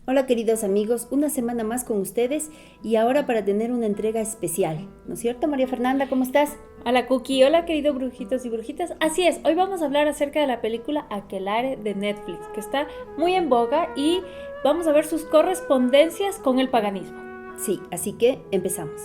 Hola queridos amigos, una semana más con ustedes y ahora para tener una entrega especial, ¿no es cierto María Fernanda? ¿Cómo estás? Hola Cookie, hola queridos brujitos y brujitas. Así es, hoy vamos a hablar acerca de la película Aquelarre de Netflix, que está muy en boga y vamos a ver sus correspondencias con el paganismo. Sí, así que empezamos.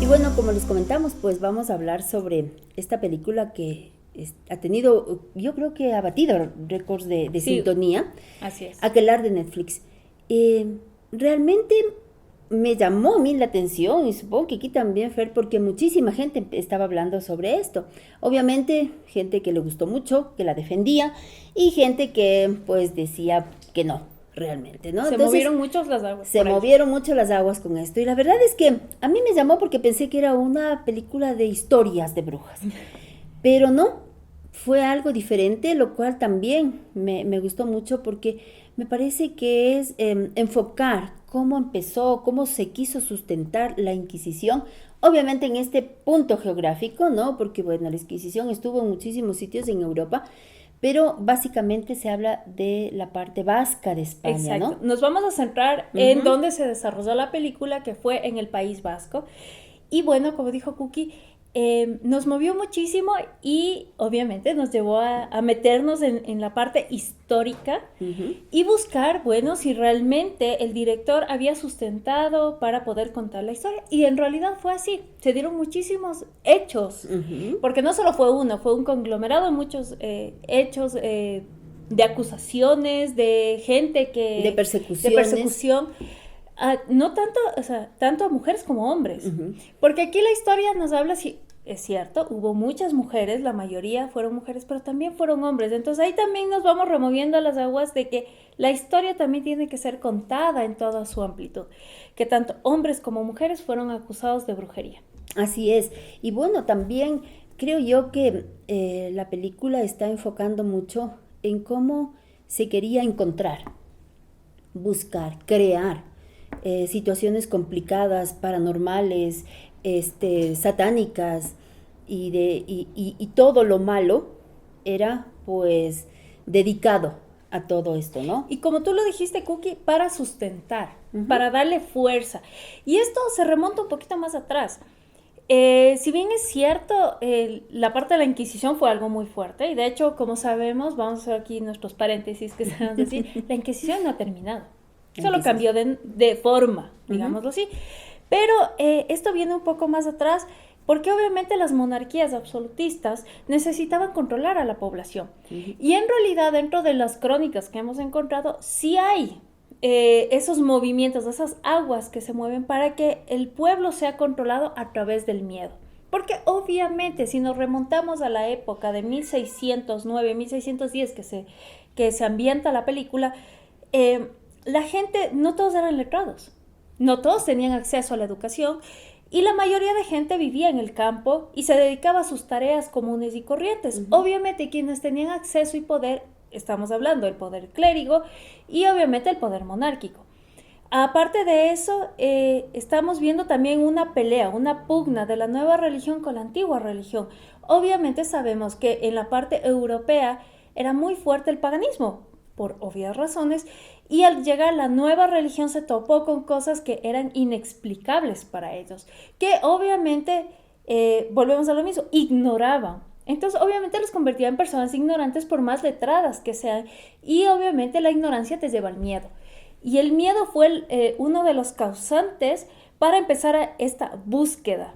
Y bueno, como les comentamos, pues vamos a hablar sobre esta película que ha tenido, yo creo que ha batido récords de Sí, sintonía, así es. Aquelarre de Netflix. Realmente me llamó a mí la atención y supongo que aquí también, Fer, porque muchísima gente estaba hablando sobre esto. Obviamente, gente que le gustó mucho, que la defendía, y gente que pues decía que no, realmente, ¿no? Se Entonces, movieron muchos las aguas se por ahí. movieron mucho las aguas con esto. Y la verdad es que a mí me llamó porque pensé que era una película de historias de brujas. Pero no, fue algo diferente, lo cual también me gustó mucho porque me parece que es enfocar cómo empezó, cómo se quiso sustentar la Inquisición, obviamente en este punto geográfico, ¿no? Porque bueno, la Inquisición estuvo en muchísimos sitios en Europa, pero básicamente se habla de la parte vasca de España, Exacto. ¿no? Nos vamos a centrar en Ujú. dónde se desarrolló la película, que fue en el País Vasco. Y bueno, como dijo Cookie, nos movió muchísimo y obviamente nos llevó a meternos en la parte histórica Uh-huh. y buscar, bueno, si realmente el director había sustentado para poder contar la historia. Y en realidad fue así. Se dieron muchísimos hechos, Uh-huh. porque no solo fue uno, fue un conglomerado de muchos hechos. De acusaciones, de gente De de persecuciones. persecución, no tanto, o sea, tanto a mujeres como a hombres. Uh-huh. Porque aquí la historia nos habla, si es cierto, hubo muchas mujeres, la mayoría fueron mujeres, pero también fueron hombres. Entonces ahí también nos vamos removiendo a las aguas de que la historia también tiene que ser contada en toda su amplitud. Que tanto hombres como mujeres fueron acusados de brujería. Así es. Y bueno, también creo yo que la película está enfocando mucho en cómo se quería encontrar, buscar, crear situaciones complicadas, paranormales, satánicas y todo lo malo era pues dedicado a todo esto, ¿no? Y como tú lo dijiste, Cookie, para sustentar, Uh-huh. para darle fuerza. Y esto se remonta un poquito más atrás. Si bien es cierto, la parte de la Inquisición fue algo muy fuerte, y de hecho, como sabemos, vamos a hacer aquí nuestros paréntesis que sabemos decir, la Inquisición no ha terminado, solo Entonces, cambió de forma, uh-huh. digámoslo así. Pero esto viene un poco más atrás porque obviamente las monarquías absolutistas necesitaban controlar a la población. Uh-huh. Y en realidad dentro de las crónicas que hemos encontrado, sí hay esos movimientos, esas aguas que se mueven para que el pueblo sea controlado a través del miedo. Porque obviamente si nos remontamos a la época de 1609, 1610 que se ambienta la película, la gente, no todos eran letrados, no todos tenían acceso a la educación y la mayoría de gente vivía en el campo y se dedicaba a sus tareas comunes y corrientes. Uh-huh. Obviamente quienes tenían acceso y poder, estamos hablando del poder clérigo y obviamente el poder monárquico. Aparte de eso, estamos viendo también una pelea, una pugna de la nueva religión con la antigua religión. Obviamente sabemos que en la parte europea era muy fuerte el paganismo, por obvias razones, y al llegar la nueva religión se topó con cosas que eran inexplicables para ellos, que obviamente, volvemos a lo mismo, ignoraban. Entonces, obviamente los convertía en personas ignorantes por más letradas que sean, y obviamente la ignorancia te lleva al miedo. Y el miedo fue uno de los causantes para empezar esta búsqueda.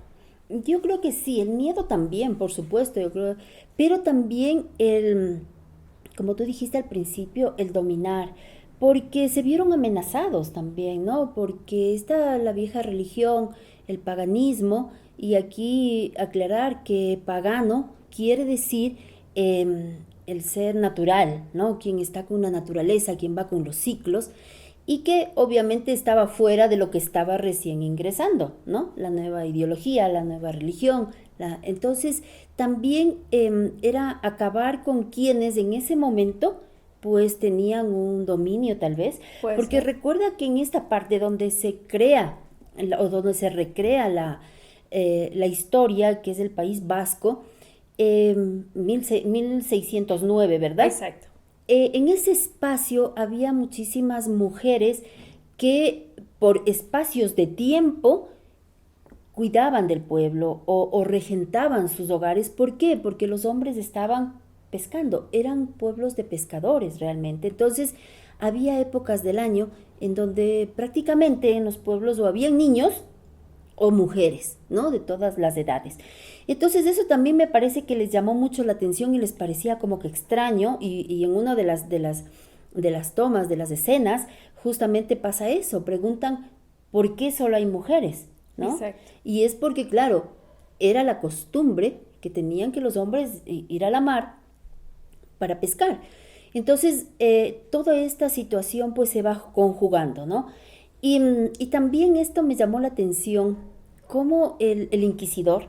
Yo creo que sí, el miedo también, por supuesto, yo creo, pero también como tú dijiste al principio, el dominar, porque se vieron amenazados también, ¿no? Porque está la vieja religión, el paganismo, y aquí aclarar que pagano quiere decir el ser natural, ¿no? Quien está con la naturaleza, quien va con los ciclos, y que obviamente estaba fuera de lo que estaba recién ingresando, ¿no? La nueva ideología, la nueva religión, Entonces, también era acabar con quienes en ese momento pues tenían un dominio tal vez, Puede porque ser. recuerda que en esta parte donde se crea o donde se recrea la historia, que es el País Vasco, 1609, ¿verdad? Exacto. En ese espacio había muchísimas mujeres que por espacios de tiempo cuidaban del pueblo o regentaban sus hogares. ¿Por qué? Porque los hombres estaban pescando, eran pueblos de pescadores realmente. Entonces había épocas del año en donde prácticamente en los pueblos o habían niños o mujeres, ¿no? De todas las edades. Entonces eso también me parece que les llamó mucho la atención y les parecía como que extraño y en una de las tomas, de las escenas, justamente pasa eso, preguntan por qué solo hay mujeres, ¿no? Exacto. Y es porque, claro, era la costumbre que tenían que los hombres ir a la mar para pescar. Entonces, toda esta situación pues se va conjugando, ¿no? Y también esto me llamó la atención, cómo el inquisidor,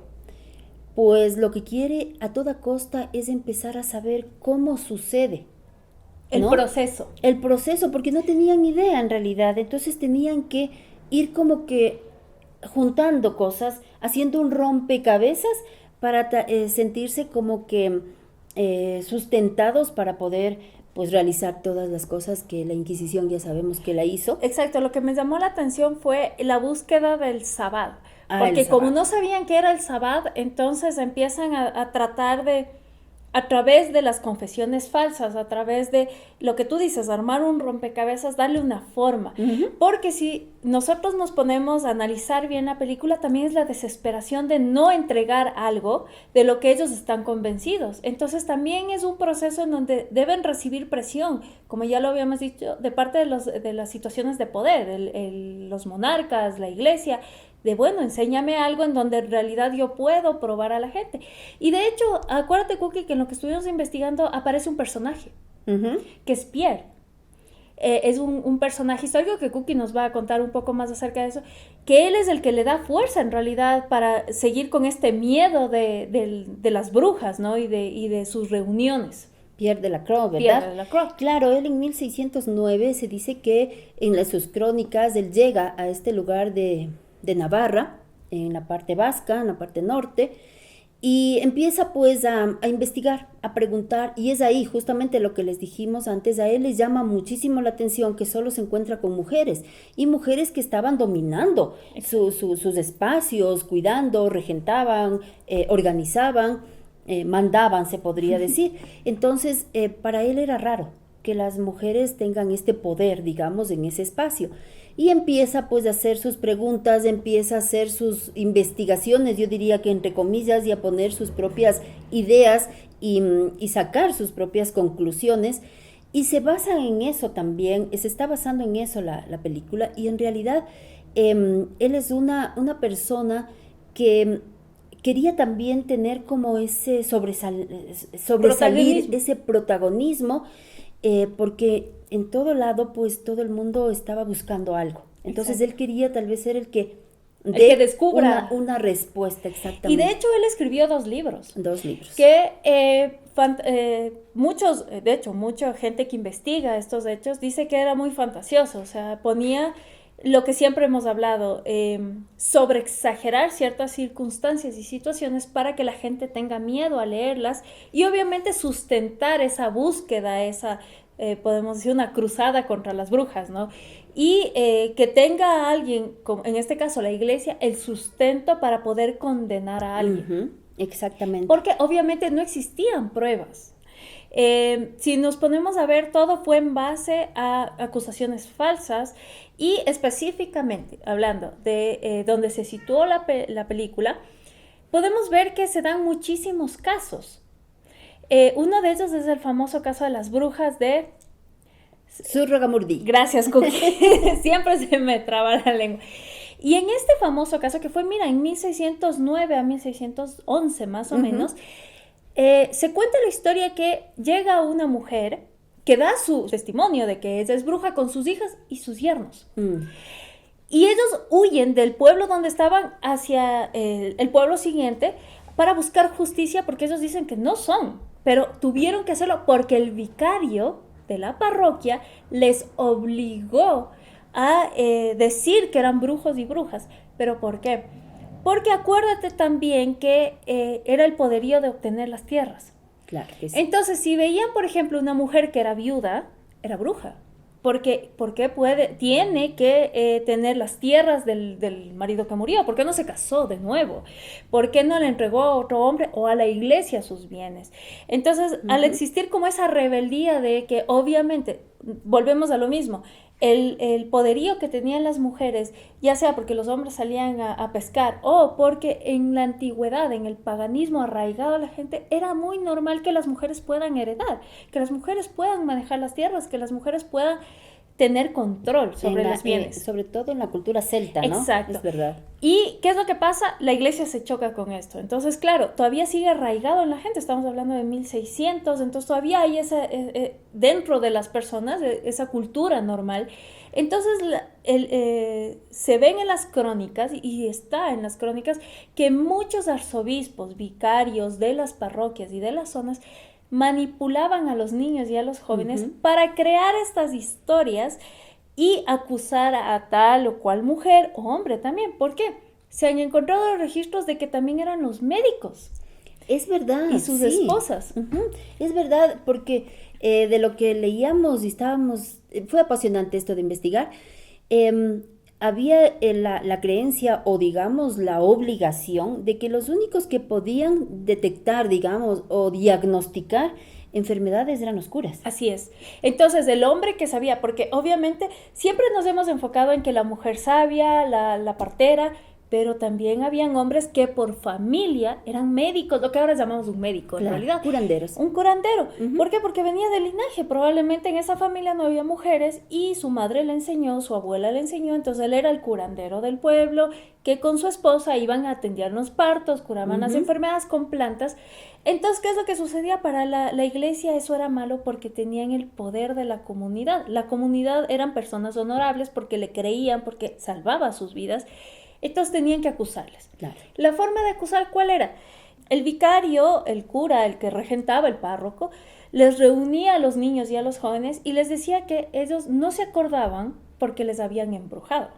pues lo que quiere a toda costa es empezar a saber cómo sucede, El ¿no? proceso. El proceso, porque no tenían idea en realidad, entonces tenían que ir como que juntando cosas, haciendo un rompecabezas para sentirse como que sustentados para poder pues realizar todas las cosas que la Inquisición ya sabemos que la hizo. Exacto, lo que me llamó la atención fue la búsqueda del sabbat, Ah, el porque como sabbat. no sabían qué era el sabbat, entonces empiezan a tratar de, a través de las confesiones falsas, a través de lo que tú dices, armar un rompecabezas, darle una forma, porque si nosotros nos ponemos a analizar bien la película, también es la desesperación de no entregar algo de lo que ellos están convencidos. Entonces también es un proceso en donde deben recibir presión, como ya lo habíamos dicho, de parte de las situaciones de poder, los monarcas, la iglesia, de bueno, enséñame algo en donde en realidad yo puedo probar a la gente. Y de hecho, acuérdate, Cookie, que en lo que estuvimos investigando aparece un personaje, que es Pierre. Es un personaje histórico que Cookie nos va a contar un poco más acerca de eso, que él es el que le da fuerza en realidad para seguir con este miedo de las brujas, ¿no? Y de sus reuniones. Pierre de la Croix, ¿verdad? Pierre de la Croix. Claro, él en 1609 se dice que en sus crónicas él llega a este lugar de Navarra, en la parte vasca, en la parte norte, y empieza pues a investigar, a preguntar, y es ahí justamente lo que les dijimos antes, a él les llama muchísimo la atención que solo se encuentra con mujeres, y mujeres que estaban dominando sus espacios, cuidando, regentaban, organizaban, mandaban, se podría decir. Entonces, para él era raro que las mujeres tengan este poder, digamos, en ese espacio. Y empieza pues a hacer sus preguntas, empieza a hacer sus investigaciones, yo diría que entre comillas, y a poner sus propias ideas y sacar sus propias conclusiones. Y se basa en eso también, se está basando en eso la película. Y en realidad él es una persona que quería también tener como ese sobresalir, ese protagonismo, porque en todo lado, pues todo el mundo estaba buscando algo. Entonces Exacto. Él quería tal vez ser el que que descubra una respuesta, exactamente. Y de hecho él escribió 2 libros. 2 libros. Que muchos, de hecho, mucha gente que investiga estos hechos dice que era muy fantasioso, o sea, ponía lo que siempre hemos hablado, sobre exagerar ciertas circunstancias y situaciones para que la gente tenga miedo a leerlas y obviamente sustentar esa búsqueda, esa, podemos decir, una cruzada contra las brujas, ¿no? Y que tenga a alguien, como en este caso la iglesia, el sustento para poder condenar a alguien. Exactamente. Porque obviamente no existían pruebas. Si nos ponemos a ver, todo fue en base a acusaciones falsas y específicamente, hablando de donde se situó la película, podemos ver que se dan muchísimos casos. Uno de ellos es el famoso caso de las brujas de Surrogamurdi. Gracias, Cookie. Siempre se me traba la lengua. Y en este famoso caso, que fue, mira, en 1609 a 1611 más o menos, se cuenta la historia que llega una mujer que da su testimonio de que ella es bruja con sus hijas y sus yernos. Y ellos huyen del pueblo donde estaban hacia el pueblo siguiente, para buscar justicia, porque ellos dicen que no son, pero tuvieron que hacerlo porque el vicario de la parroquia les obligó a decir que eran brujos y brujas. ¿Pero por qué? Porque acuérdate también que era el poderío de obtener las tierras. Claro que sí. Entonces, si veían, por ejemplo, una mujer que era viuda, era bruja. Porque tiene que tener las tierras del marido que murió. ¿Por qué no se casó de nuevo? ¿Por qué no le entregó a otro hombre o a la iglesia sus bienes? Entonces, al existir como esa rebeldía de que obviamente, volvemos a lo mismo, el poderío que tenían las mujeres, ya sea porque los hombres salían a pescar o porque en la antigüedad, en el paganismo arraigado a la gente, era muy normal que las mujeres puedan heredar, que las mujeres puedan manejar las tierras, que las mujeres puedan tener control sobre los bienes. Sobre todo en la cultura celta, ¿no? Exacto. Es verdad. ¿Y qué es lo que pasa? La iglesia se choca con esto. Entonces, claro, todavía sigue arraigado en la gente. Estamos hablando de 1600, entonces todavía hay dentro de las personas esa cultura normal. Entonces, se ven en las crónicas, y está en las crónicas, que muchos arzobispos, vicarios de las parroquias y de las zonas manipulaban a los niños y a los jóvenes para crear estas historias y acusar a tal o cual mujer o hombre también. ¿Por qué? Se han encontrado registros de que también eran los médicos. Es verdad. Y sus esposas. Es verdad, porque de lo que leíamos y estábamos, fue apasionante esto de investigar, había la creencia o digamos la obligación de que los únicos que podían detectar, digamos, o diagnosticar enfermedades eran los curas. Así es. Entonces, el hombre que sabía, porque obviamente siempre nos hemos enfocado en que la mujer sabia, la partera, pero también habían hombres que por familia eran médicos, lo que ahora llamamos un médico, Claro, en realidad. curanderos. Un curandero. ¿Por qué? Porque venía del linaje. Probablemente en esa familia no había mujeres y su madre le enseñó, su abuela le enseñó, entonces él era el curandero del pueblo, que con su esposa iban a atender los partos, curaban las enfermedades con plantas. Entonces, ¿qué es lo que sucedía? Para la iglesia eso era malo porque tenían el poder de la comunidad. La comunidad eran personas honorables porque le creían, porque salvaba sus vidas. Entonces tenían que acusarles. Claro. La forma de acusar, ¿cuál era? El vicario, el cura, el que regentaba, el párroco, les reunía a los niños y a los jóvenes y les decía que ellos no se acordaban porque les habían embrujado.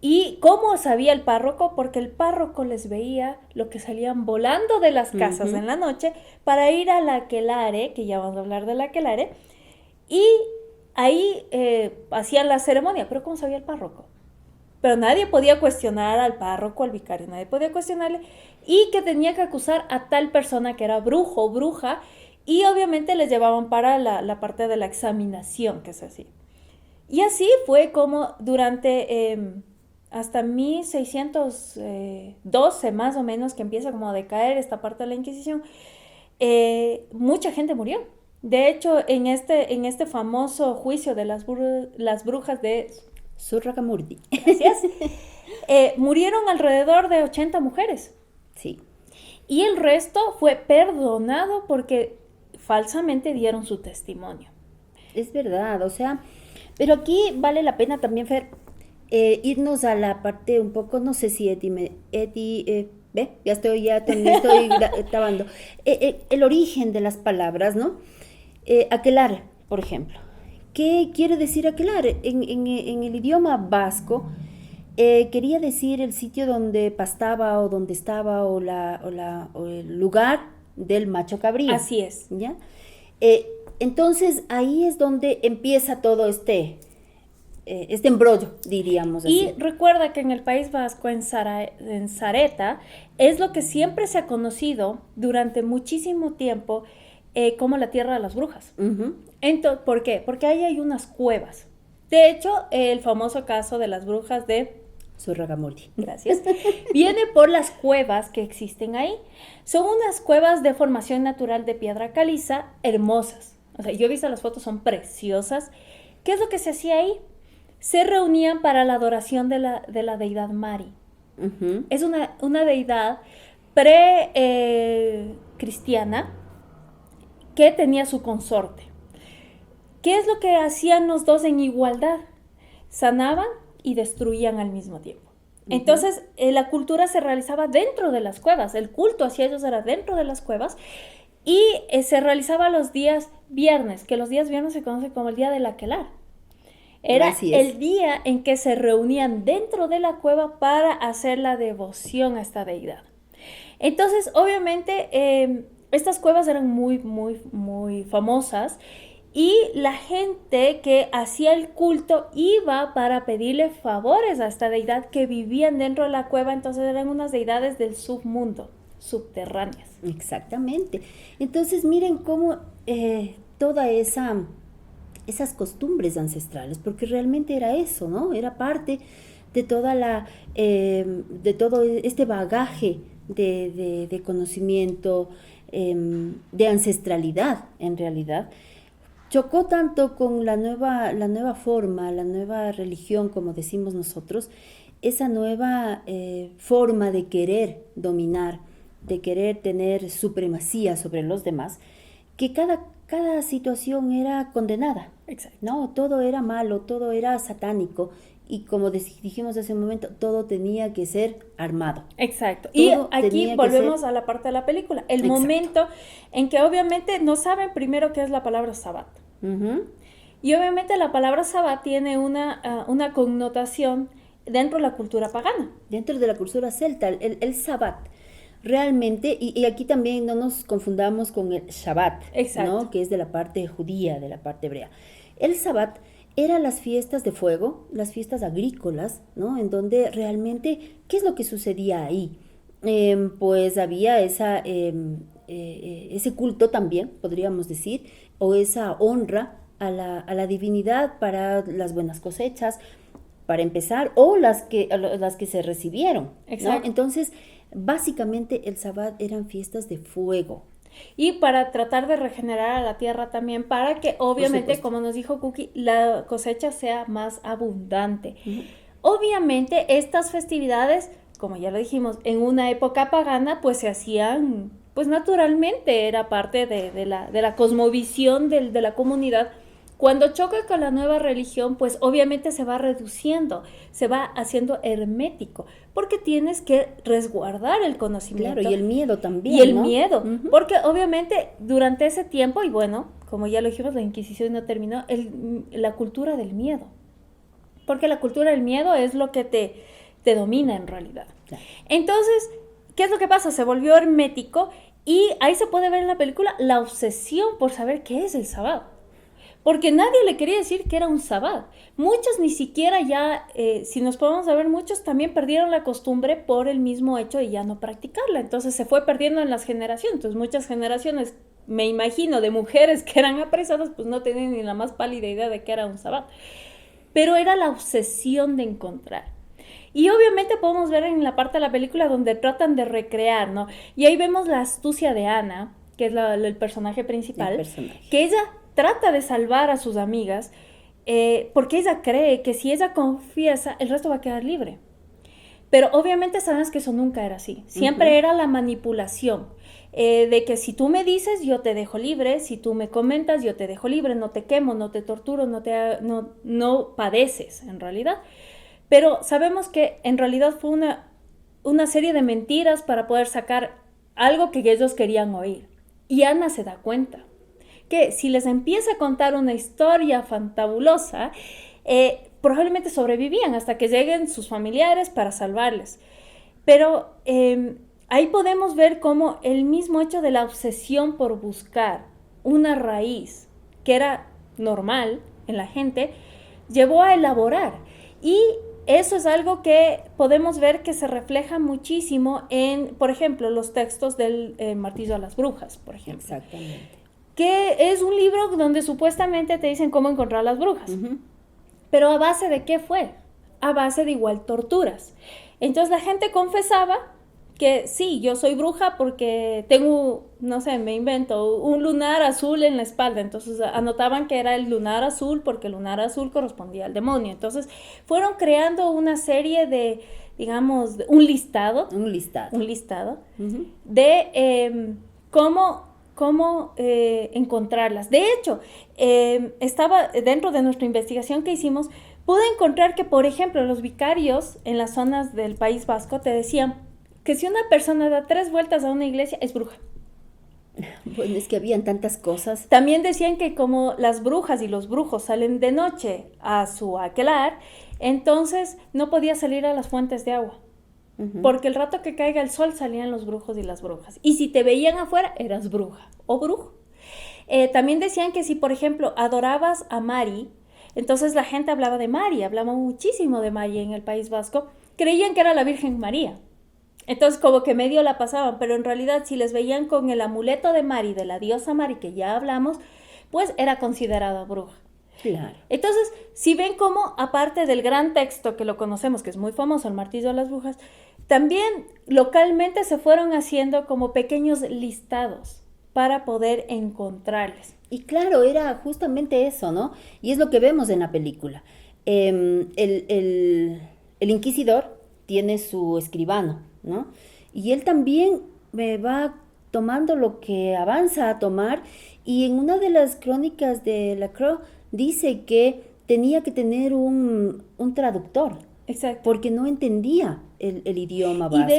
¿Y cómo sabía el párroco? Porque el párroco les veía lo que salían volando de las casas en la noche para ir a la aquelarre, que ya vamos a hablar de la aquelarre, y ahí hacían la ceremonia. ¿Pero cómo sabía el párroco? Pero nadie podía cuestionar al párroco, al vicario, nadie podía cuestionarle, y que tenía que acusar a tal persona que era brujo o bruja, y obviamente les llevaban para la parte de la examinación, que es así. Y así fue como durante hasta 1612 más o menos, que empieza como a decaer esta parte de la Inquisición, mucha gente murió. De hecho, en este famoso juicio de las brujas de Surragamurdi. Gracias. Murieron alrededor de 80 mujeres. Sí. Y el resto fue perdonado porque falsamente dieron su testimonio. Es verdad, o sea, pero aquí vale la pena también, Fer, irnos a la parte un poco, no sé si ya estoy grabando, el origen de las palabras, ¿no? Aquelarre, por ejemplo. ¿Qué quiere decir aquelarre? En el idioma vasco quería decir el sitio donde pastaba o donde estaba o el lugar del macho cabrío. Así es. ¿Ya? Entonces ahí es donde empieza todo este embrollo, diríamos así. Y recuerda que en el País Vasco, en Sareta, es lo que siempre se ha conocido durante muchísimo tiempo como la tierra de las brujas. Entonces, ¿por qué? Porque ahí hay unas cuevas. De hecho, el famoso caso de las brujas de Surragamurdi. Gracias. Viene por las cuevas que existen ahí. Son unas cuevas de formación natural de piedra caliza, hermosas. O sea, yo he visto las fotos, son preciosas. ¿Qué es lo que se hacía ahí? Se reunían para la adoración de la deidad Mari. Es una deidad pre-cristiana que tenía su consorte. ¿Qué es lo que hacían los dos en igualdad? Sanaban y destruían al mismo tiempo. Entonces, la cultura se realizaba dentro de las cuevas, el culto hacia ellos era dentro de las cuevas y se realizaba los días viernes, que los días viernes se conoce como el día del aquelar. Era el día en que se reunían dentro de la cueva para hacer la devoción a esta deidad. Entonces, obviamente, estas cuevas eran muy, muy, muy famosas y la gente que hacía el culto iba para pedirle favores a esta deidad que vivían dentro de la cueva, entonces eran unas deidades del submundo, subterráneas. Exactamente. Entonces, miren cómo toda esas costumbres ancestrales, porque realmente era eso, ¿no? Era parte de toda de todo este bagaje de conocimiento, de ancestralidad, en realidad. Chocó tanto con la nueva forma, la nueva religión, como decimos nosotros, esa nueva forma de querer dominar, de querer tener supremacía sobre los demás, que cada situación era condenada. Exacto. ¿No? Todo era malo, todo era satánico y como dijimos hace un momento, todo tenía que ser armado. Exacto. Todo y aquí volvemos a la parte de la película, el Exacto. momento en que obviamente no saben primero qué es la palabra sabbat. Y obviamente la palabra sabbat tiene una connotación dentro de la cultura pagana. Dentro de la cultura celta, el sabbat. Realmente, y aquí también no nos confundamos con el Shabbat, ¿no? Que es de la parte judía, de la parte hebrea. El Sabbat eran las fiestas de fuego, las fiestas agrícolas, ¿no? En donde realmente, ¿qué es lo que sucedía ahí? Pues había ese culto también, podríamos decir, o esa honra a la divinidad para las buenas cosechas, para empezar, o las que se recibieron, ¿no? Entonces, básicamente el Sabbat eran fiestas de fuego. Y para tratar de regenerar a la tierra también, para que obviamente, como nos dijo Cookie, la cosecha sea más abundante. Obviamente estas festividades, como ya lo dijimos, en una época pagana, pues se hacían, pues naturalmente era parte de la cosmovisión de la comunidad. Cuando choca con la nueva religión, pues obviamente se va reduciendo, se va haciendo hermético, porque tienes que resguardar el conocimiento. Claro, y el miedo también, y el miedo, porque obviamente durante ese tiempo, y bueno, como ya lo dijimos, la Inquisición no terminó, la cultura del miedo. Porque la cultura del miedo es lo que te domina en realidad. Claro. Entonces, ¿qué es lo que pasa? Se volvió hermético y ahí se puede ver en la película la obsesión por saber qué es el sábado. Porque nadie le quería decir que era un sabbat. Muchos ni siquiera ya, si nos podemos ver, muchos también perdieron la costumbre por el mismo hecho de ya no practicarla. Entonces se fue perdiendo en las generaciones. Entonces muchas generaciones, me imagino, de mujeres que eran apresadas, pues no tenían ni la más pálida idea de que era un sabbat. Pero era la obsesión de encontrar. Y obviamente podemos ver en la parte de la película donde tratan de recrear, ¿no? Y ahí vemos la astucia de Ana, que es el personaje principal, que ella trata de salvar a sus amigas porque ella cree que si ella confiesa, el resto va a quedar libre. Pero obviamente sabes que eso nunca era así. Siempre era la manipulación de que si tú me dices, yo te dejo libre. Si tú me comentas, yo te dejo libre. No te quemo, no te torturo, no padeces en realidad. Pero sabemos que en realidad fue una serie de mentiras para poder sacar algo que ellos querían oír. Y Ana se da cuenta que si les empieza a contar una historia fantabulosa, probablemente sobrevivían hasta que lleguen sus familiares para salvarles. Pero ahí podemos ver cómo el mismo hecho de la obsesión por buscar una raíz que era normal en la gente, llevó a elaborar. Y eso es algo que podemos ver que se refleja muchísimo en, por ejemplo, los textos del Martillo a las Brujas, por ejemplo. Exactamente. Que es un libro donde supuestamente te dicen cómo encontrar las brujas. Pero ¿a base de qué fue? A base de igual torturas. Entonces la gente confesaba que sí, yo soy bruja porque tengo, no sé, me invento, un lunar azul en la espalda. Entonces anotaban que era el lunar azul porque el lunar azul correspondía al demonio. Entonces fueron creando una serie de, digamos, un listado de cómo encontrarlas. De hecho, estaba dentro de nuestra investigación que hicimos, pude encontrar que, por ejemplo, los vicarios en las zonas del País Vasco te decían que si una persona da 3 vueltas a una iglesia, es bruja. Bueno, es que habían tantas cosas. También decían que como las brujas y los brujos salen de noche a su aquelarre, entonces no podía salir a las fuentes de agua. Porque el rato que caiga el sol salían los brujos y las brujas. Y si te veían afuera, eras bruja o brujo. También decían que si, por ejemplo, adorabas a Mari, entonces la gente hablaba de Mari, hablaba muchísimo de Mari en el País Vasco, creían que era la Virgen María. Entonces como que medio la pasaban, pero en realidad si les veían con el amuleto de Mari, de la diosa Mari, que ya hablamos, pues era considerada bruja. Claro. Entonces, si ven cómo, aparte del gran texto que lo conocemos, que es muy famoso, el Martillo de las Brujas, también localmente se fueron haciendo como pequeños listados para poder encontrarles. Y claro, era justamente eso, ¿no? Y es lo que vemos en la película. El inquisidor tiene su escribano, ¿no? Y él también va tomando lo que avanza a tomar, y en una de las crónicas de Lacroix dice que tenía que tener un traductor. Exacto. Porque no entendía el idioma vasco.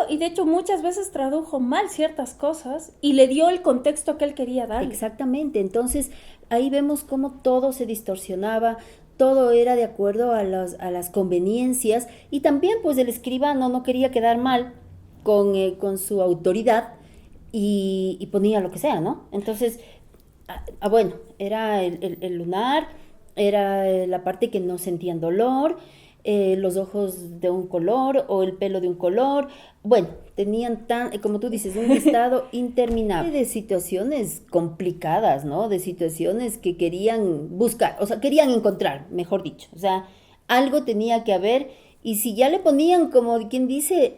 Y de hecho muchas veces tradujo mal ciertas cosas y le dio el contexto que él quería darle. Exactamente, entonces ahí vemos cómo todo se distorsionaba, todo era de acuerdo a las conveniencias, y también pues el escribano no quería quedar mal con su autoridad y ponía lo que sea, ¿no? Entonces, bueno, era el lunar, era la parte que no sentían dolor, los ojos de un color o el pelo de un color. Bueno, tenían como tú dices, un listado interminable de situaciones complicadas, ¿no? De situaciones que querían buscar, o sea, querían encontrar, mejor dicho. O sea, algo tenía que haber, y si ya le ponían, como quien dice,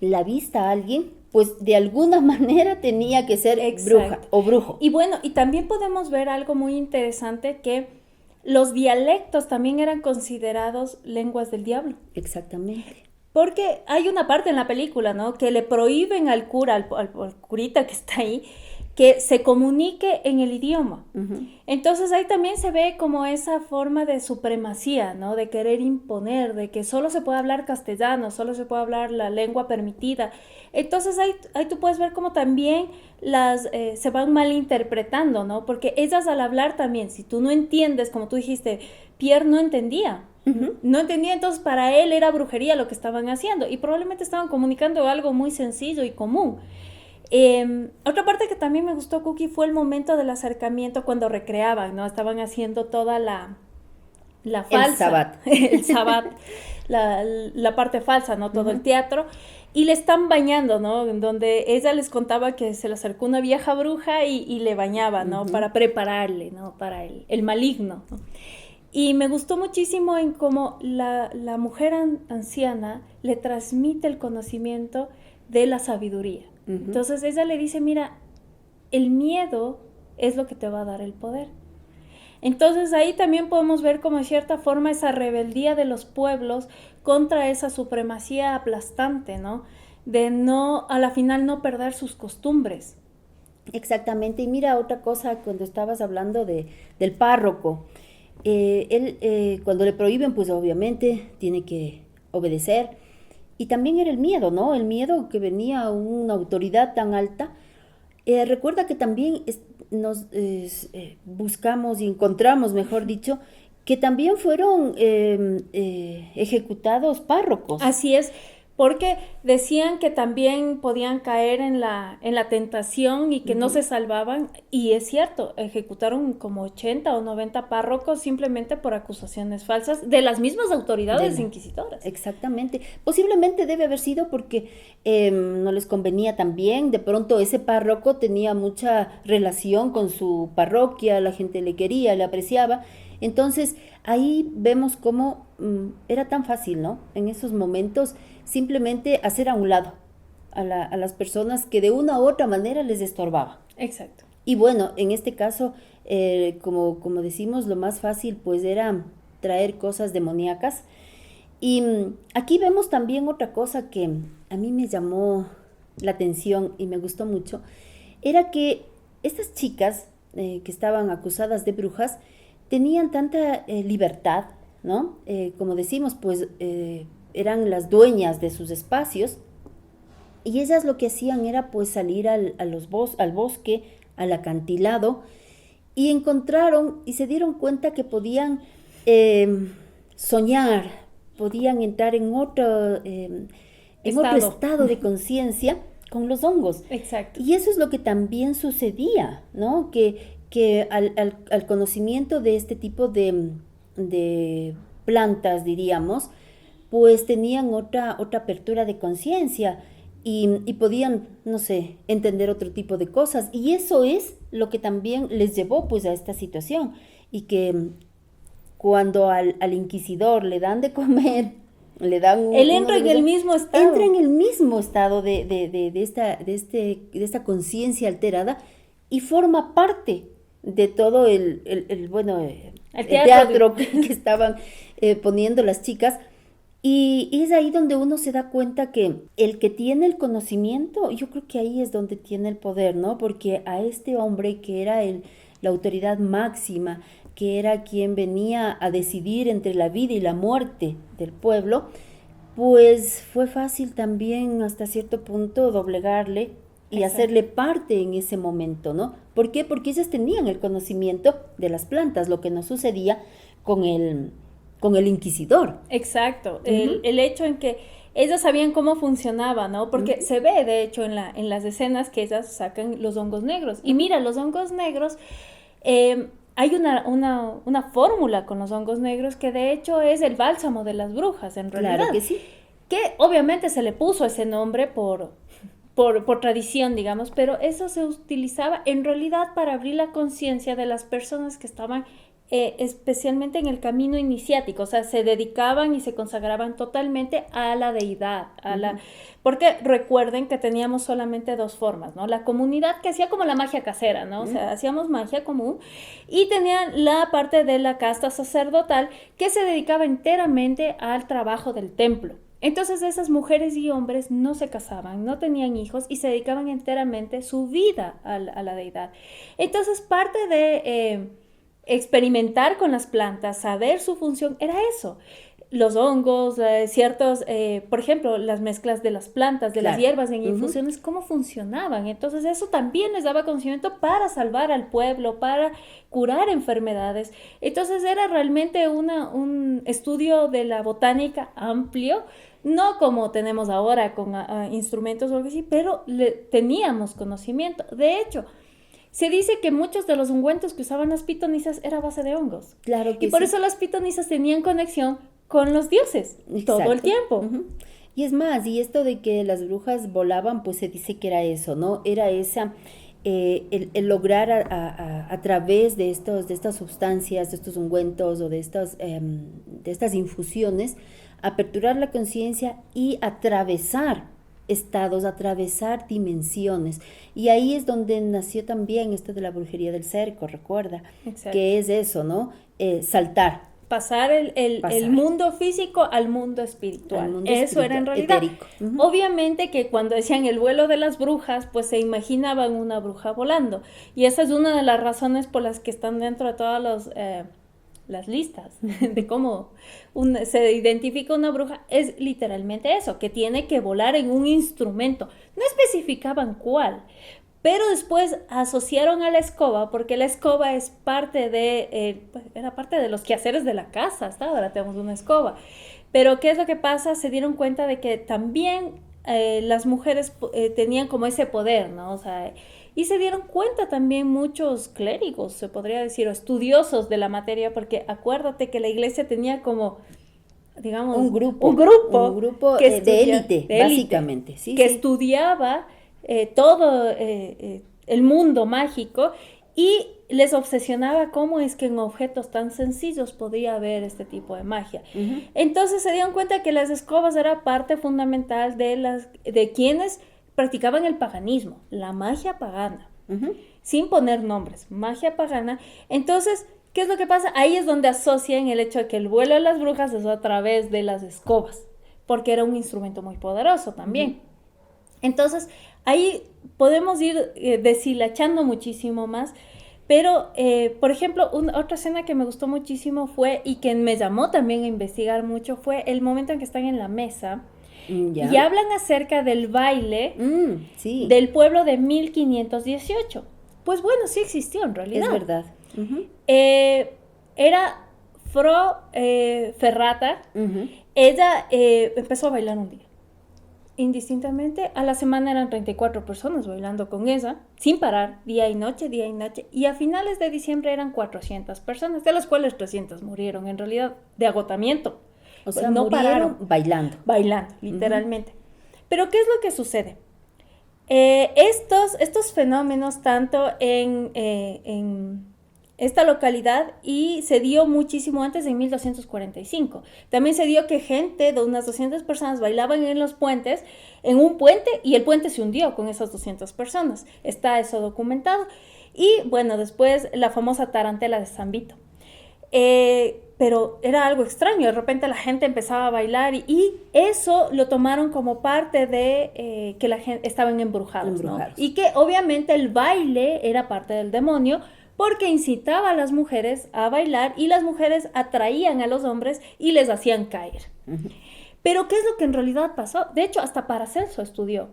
la vista a alguien, pues de alguna manera tenía que ser bruja o brujo. Y bueno, y también podemos ver algo muy interesante, que los dialectos también eran considerados lenguas del diablo. Exactamente. Porque hay una parte en la película, ¿no?, que le prohíben al cura, al curita que está ahí, que se comunique en el idioma. Entonces ahí también se ve como esa forma de supremacía, ¿no?, de querer imponer, de que solo se puede hablar castellano, solo se puede hablar la lengua permitida. Entonces ahí tú puedes ver cómo también se van malinterpretando, ¿no? Porque ellas al hablar también, si tú no entiendes, como tú dijiste, Pierre no entendía. No entendía, entonces para él era brujería lo que estaban haciendo, y probablemente estaban comunicando algo muy sencillo y común. Otra parte que también me gustó, Cookie, fue el momento del acercamiento cuando recreaban, ¿no? Estaban haciendo toda la falsa. El sabbat. La parte falsa, ¿no? Todo el teatro. Y le están bañando, ¿no? En donde ella les contaba que se le acercó una vieja bruja y le bañaba, ¿no? Para prepararle, ¿no? Para el maligno, ¿no? Y me gustó muchísimo en cómo la mujer anciana le transmite el conocimiento de la sabiduría. Entonces ella le dice, mira, el miedo es lo que te va a dar el poder. Entonces ahí también podemos ver como de cierta forma esa rebeldía de los pueblos contra esa supremacía aplastante, ¿no? De no, a la final no perder sus costumbres. Exactamente, y mira otra cosa, cuando estabas hablando del párroco, él cuando le prohíben, pues obviamente tiene que obedecer. Y también era el miedo, ¿no? El miedo que venía a una autoridad tan alta. Recuerda que también nos buscamos y encontramos, mejor dicho, que también fueron ejecutados párrocos. Así es, porque decían que también podían caer en la tentación y que no se salvaban, y es cierto, ejecutaron como 80 o 90 párrocos simplemente por acusaciones falsas de las mismas autoridades inquisitoras. Exactamente, posiblemente debe haber sido porque no les convenía también, de pronto ese párroco tenía mucha relación con su parroquia, la gente le quería, le apreciaba. Entonces ahí vemos cómo era tan fácil, ¿no? En esos momentos simplemente hacer a un lado a las personas que de una u otra manera les estorbaba. Exacto. Y bueno, en este caso, como decimos, lo más fácil pues era traer cosas demoníacas. Y aquí vemos también otra cosa que a mí me llamó la atención y me gustó mucho, era que estas chicas que estaban acusadas de brujas tenían tanta libertad ¿no? Como decimos, pues eran las dueñas de sus espacios y ellas lo que hacían era pues salir al bosque, al acantilado y encontraron y se dieron cuenta que podían soñar, podían entrar en otro estado de conciencia con los hongos. Exacto. Y eso es lo que también sucedía, ¿no? Que al conocimiento de este tipo de plantas, diríamos, pues tenían otra apertura de conciencia y podían, no sé, entender otro tipo de cosas. Y eso es lo que también les llevó pues a esta situación. Y que cuando al inquisidor le dan de comer, le dan él entra en el mismo estado. Entra en el mismo estado de esta conciencia alterada y forma parte de todo el teatro que estaban poniendo las chicas. Y es ahí donde uno se da cuenta que el que tiene el conocimiento, yo creo que ahí es donde tiene el poder, ¿no? Porque a este hombre que era la autoridad máxima, que era quien venía a decidir entre la vida y la muerte del pueblo, pues fue fácil también hasta cierto punto doblegarle y Exacto. hacerle parte en ese momento, ¿no? ¿Por qué? Porque ellos tenían el conocimiento de las plantas, lo que no sucedía con el inquisidor. Exacto, el hecho en que ellos sabían cómo funcionaba, ¿no? Porque se ve, de hecho, en las escenas que ellas sacan los hongos negros. Y mira, los hongos negros, hay una fórmula con los hongos negros que de hecho es el bálsamo de las brujas, en realidad. Claro que sí. Que obviamente se le puso ese nombre por tradición, digamos, pero eso se utilizaba en realidad para abrir la conciencia de las personas que estaban especialmente en el camino iniciático, o sea, se dedicaban y se consagraban totalmente a la deidad, porque recuerden que teníamos solamente dos formas, ¿no? La comunidad que hacía como la magia casera, ¿no? O sea, hacíamos magia común, y tenían la parte de la casta sacerdotal que se dedicaba enteramente al trabajo del templo. Entonces esas mujeres y hombres no se casaban, no tenían hijos y se dedicaban enteramente su vida a la deidad. Entonces parte de experimentar con las plantas, saber su función, era eso. Los hongos, ciertos, por ejemplo, las mezclas de las plantas, de las hierbas en infusiones, cómo funcionaban. Entonces eso también les daba conocimiento para salvar al pueblo, para curar enfermedades. Entonces era realmente un estudio de la botánica amplio, no como tenemos ahora con instrumentos o algo así, pero teníamos conocimiento. De hecho, se dice que muchos de los ungüentos que usaban las pitonisas era a base de hongos. Claro que y por sí. eso las pitonisas tenían conexión con los dioses. Exacto. Todo el tiempo. Y es más, y esto de que las brujas volaban, pues se dice que era eso, ¿no? Era esa, el lograr a través de estas sustancias, de estos ungüentos o de estas infusiones, aperturar la conciencia y atravesar estados, atravesar dimensiones. Y ahí es donde nació también esto de la brujería del cerco, recuerda. Exacto. Que es eso, ¿no? Saltar. Pasar el mundo físico al mundo espiritual. Eso espiritual, era en realidad. Etérico. Obviamente que cuando decían el vuelo de las brujas, pues se imaginaban una bruja volando. Y esa es una de las razones por las que están dentro de todas las listas de cómo se identifica una bruja, es literalmente eso, que tiene que volar en un instrumento. No especificaban cuál, pero después asociaron a la escoba, porque la escoba es parte era parte de los quehaceres de la casa, hasta ahora tenemos una escoba. Pero ¿qué es lo que pasa? Se dieron cuenta de que también las mujeres tenían como ese poder, ¿no? O sea, y se dieron cuenta también muchos clérigos, se podría decir, o estudiosos de la materia, porque acuérdate que la iglesia tenía como, digamos, un grupo que de élite, básicamente. Sí, que estudiaba todo el mundo mágico y les obsesionaba cómo es que en objetos tan sencillos podía haber este tipo de magia. Entonces se dieron cuenta que las escobas era parte fundamental de quienes practicaban el paganismo, la magia pagana, sin poner nombres, magia pagana. Entonces, ¿qué es lo que pasa? Ahí es donde asocian el hecho de que el vuelo de las brujas es a través de las escobas, porque era un instrumento muy poderoso también. Entonces, ahí podemos ir deshilachando muchísimo más, Pero, por ejemplo, otra escena que me gustó muchísimo fue, y que me llamó también a investigar mucho, fue el momento en que están en la mesa Ya. y hablan acerca del baile Sí, del pueblo de 1518. Pues bueno, sí existió en realidad. es verdad. Ujú, Era Fro Ferrata. ujú. Ella empezó a bailar un día. Indistintamente, a la semana eran 34 personas bailando con ella, sin parar, día y noche, y a finales de diciembre eran 400 personas, de las cuales 300 murieron en realidad de agotamiento. O sea, No murieron pararon bailando. bailando, literalmente. Pero ¿qué es lo que sucede? Estos fenómenos, tanto en esta localidad, y se dio muchísimo antes, en 1245. También se dio que gente de unas 200 personas bailaban en los puentes, en un puente, y el puente se hundió con esas 200 personas. Está eso documentado. Y bueno, después la famosa tarantela de San Vito. Pero era algo extraño, de repente la gente empezaba a bailar y eso lo tomaron como parte de que la gente estaban embrujados, ¿no? Y que obviamente el baile era parte del demonio, porque incitaba a las mujeres a bailar y las mujeres atraían a los hombres y les hacían caer. Uh-huh. Pero ¿qué es lo que en realidad pasó? De hecho, hasta Paracelso estudió.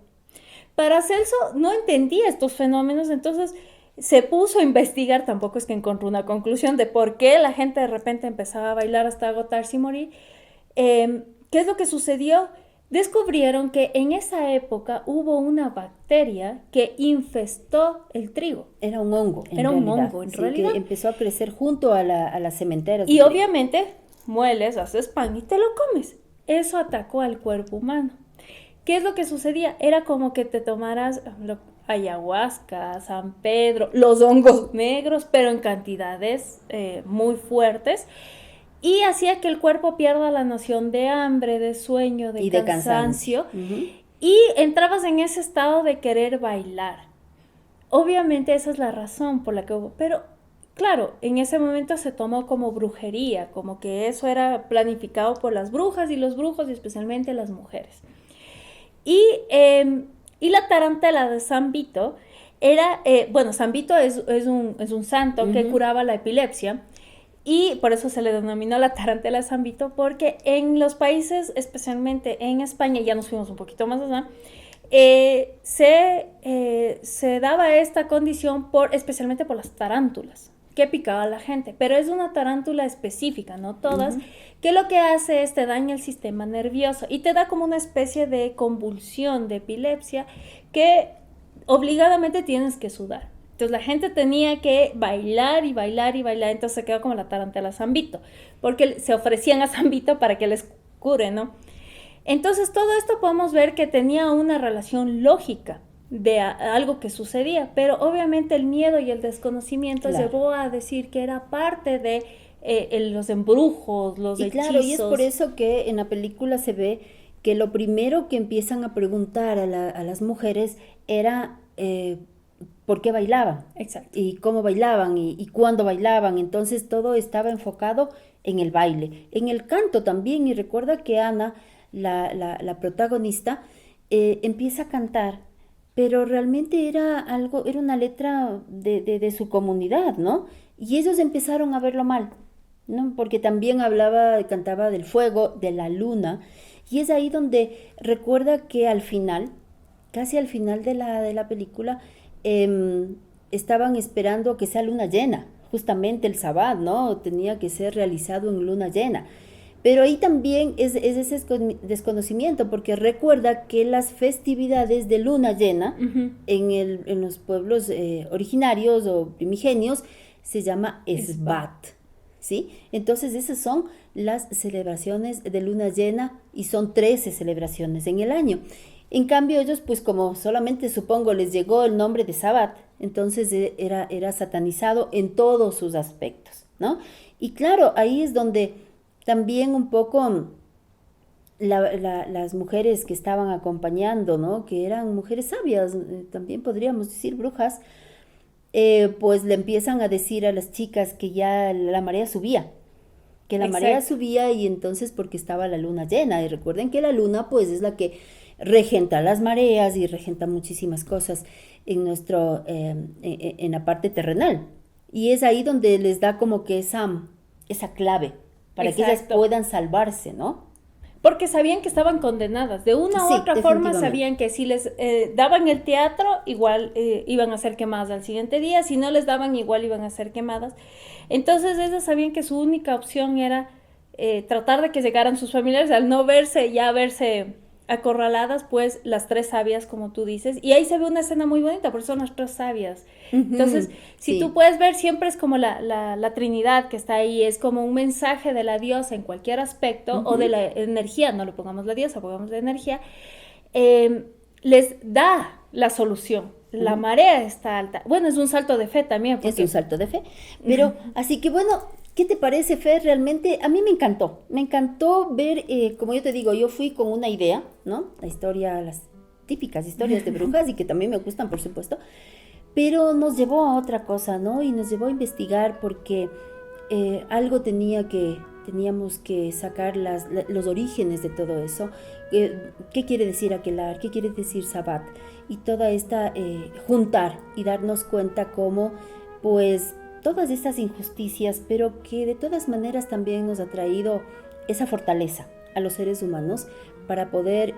Paracelso no entendía estos fenómenos, entonces se puso a investigar, tampoco es que encontró una conclusión de por qué la gente de repente empezaba a bailar hasta agotarse y morir. ¿Qué es lo que sucedió? Descubrieron que en esa época hubo una bacteria que infestó el trigo. Era un hongo, en realidad. Que empezó a crecer junto a las cementeras. Y obviamente mueles, haces pan y te lo comes. Eso atacó al cuerpo humano. ¿Qué es lo que sucedía? Era como que te tomaras ayahuasca, San Pedro, los hongos negros, pero en cantidades muy fuertes. Y hacía que el cuerpo pierda la noción de hambre, de sueño, de cansancio. Uh-huh. Y entrabas en ese estado de querer bailar. Obviamente esa es la razón por la que hubo. Pero claro, en ese momento se tomó como brujería, como que eso era planificado por las brujas y los brujos, y especialmente las mujeres. Y la tarantela de San Vito era, San Vito es un santo uh-huh. que curaba la epilepsia. Y por eso se le denominó la tarantela de San Vito, porque en los países, especialmente en España, ya nos fuimos un poquito más allá, se daba esta condición especialmente por las tarántulas que picaba a la gente, pero es una tarántula específica, no todas, uh-huh. que lo que hace es te daña el sistema nervioso y te da como una especie de convulsión, de epilepsia, que obligadamente tienes que sudar. Entonces la gente tenía que bailar y bailar y bailar, entonces se quedó como la tarantela San Vito, porque se ofrecían a San Vito para que les cure, ¿no? Entonces todo esto podemos ver que tenía una relación lógica de algo que sucedía, pero obviamente el miedo y el desconocimiento llevó a decir que era parte de los embrujos, los hechizos. Claro, y es por eso que en la película se ve que lo primero que empiezan a preguntar a las mujeres era por qué bailaban. Exacto. Y cómo bailaban y cuándo bailaban. Entonces todo estaba enfocado en el baile, en el canto también. Y recuerda que Ana, la protagonista, empieza a cantar, pero realmente era una letra de su comunidad, ¿no? Y ellos empezaron a verlo mal, ¿no? Porque también cantaba del fuego, de la luna, y es ahí donde recuerda que al final, casi al final de la película, estaban esperando que sea luna llena, justamente el sabbat, ¿no? Tenía que ser realizado en luna llena. Pero ahí también es ese desconocimiento, porque recuerda que las festividades de luna llena uh-huh. en los pueblos originarios o primigenios se llama Esbat, ¿sí? Entonces esas son las celebraciones de luna llena y son 13 celebraciones en el año. En cambio ellos, pues como solamente supongo les llegó el nombre de Sabbat, entonces era satanizado en todos sus aspectos, ¿no? Y claro, ahí es donde también un poco las mujeres que estaban acompañando, ¿no? Que eran mujeres sabias, también podríamos decir brujas, pues le empiezan a decir a las chicas que ya la marea subía, que la Exacto. marea subía, y entonces porque estaba la luna llena, y recuerden que la luna pues es la que regenta las mareas y regenta muchísimas cosas en la parte terrenal. Y es ahí donde les da como que esa clave para que ellas Exacto. puedan salvarse, ¿no? Porque sabían que estaban condenadas. De una Sí, u otra forma definitivamente. sabían que si les daban el teatro, igual iban a ser quemadas al siguiente día. Si no les daban, igual iban a ser quemadas. Entonces ellas sabían que su única opción era tratar de que llegaran sus familiares. Al no verse acorraladas, pues las tres sabias, como tú dices. Y ahí se ve una escena muy bonita, porque son las tres sabias. Entonces, si Sí. tú puedes ver, siempre es como la Trinidad que está ahí, es como un mensaje de la diosa en cualquier aspecto, o de la energía, no le pongamos la diosa, pongamos la energía, les da la solución. La marea está alta. Bueno, es un salto de fe también. Es Porque un salto de fe. Pero, así que bueno, ¿qué te parece, Fer? Realmente a mí me encantó. Me encantó ver, como yo te digo, yo fui con una idea, ¿no? La historia, las típicas historias de brujas y que también me gustan, por supuesto. Pero nos llevó a otra cosa, ¿no? Y nos llevó a investigar porque algo teníamos que sacar los orígenes de todo eso. ¿Qué quiere decir aquelar? ¿Qué quiere decir sabbat? Y toda esta, juntar y darnos cuenta cómo, pues, todas estas injusticias, pero que de todas maneras también nos ha traído esa fortaleza a los seres humanos para poder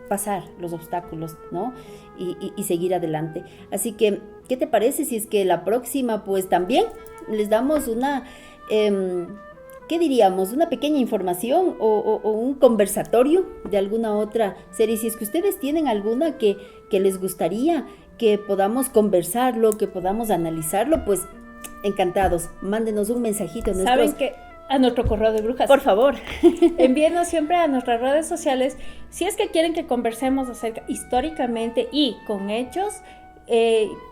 pasar los obstáculos, ¿no? Y seguir adelante. Así que, ¿qué te parece si es que la próxima, pues también les damos una, ¿qué diríamos? Una pequeña información o un conversatorio de alguna otra serie. Si es que ustedes tienen alguna que les gustaría que podamos conversarlo, que podamos analizarlo, pues encantados. Mándenos un mensajito. saben que a nuestro correo de brujas. Por favor. Envíenos siempre a nuestras redes sociales si es que quieren que conversemos acerca históricamente y con hechos.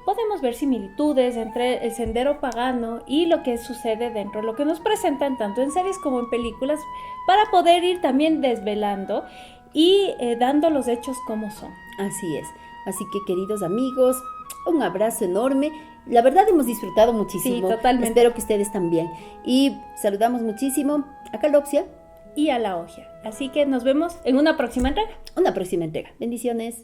Podemos ver similitudes entre el sendero pagano y lo que sucede dentro, lo que nos presentan tanto en series como en películas, para poder ir también desvelando y dando los hechos como son. Así es. Así que, queridos amigos, un abrazo enorme. La verdad hemos disfrutado muchísimo. Sí, totalmente. Espero que ustedes también. Y saludamos muchísimo a Calopsia. Y a la Ogia. Así que nos vemos en una próxima entrega. Una próxima entrega. Bendiciones.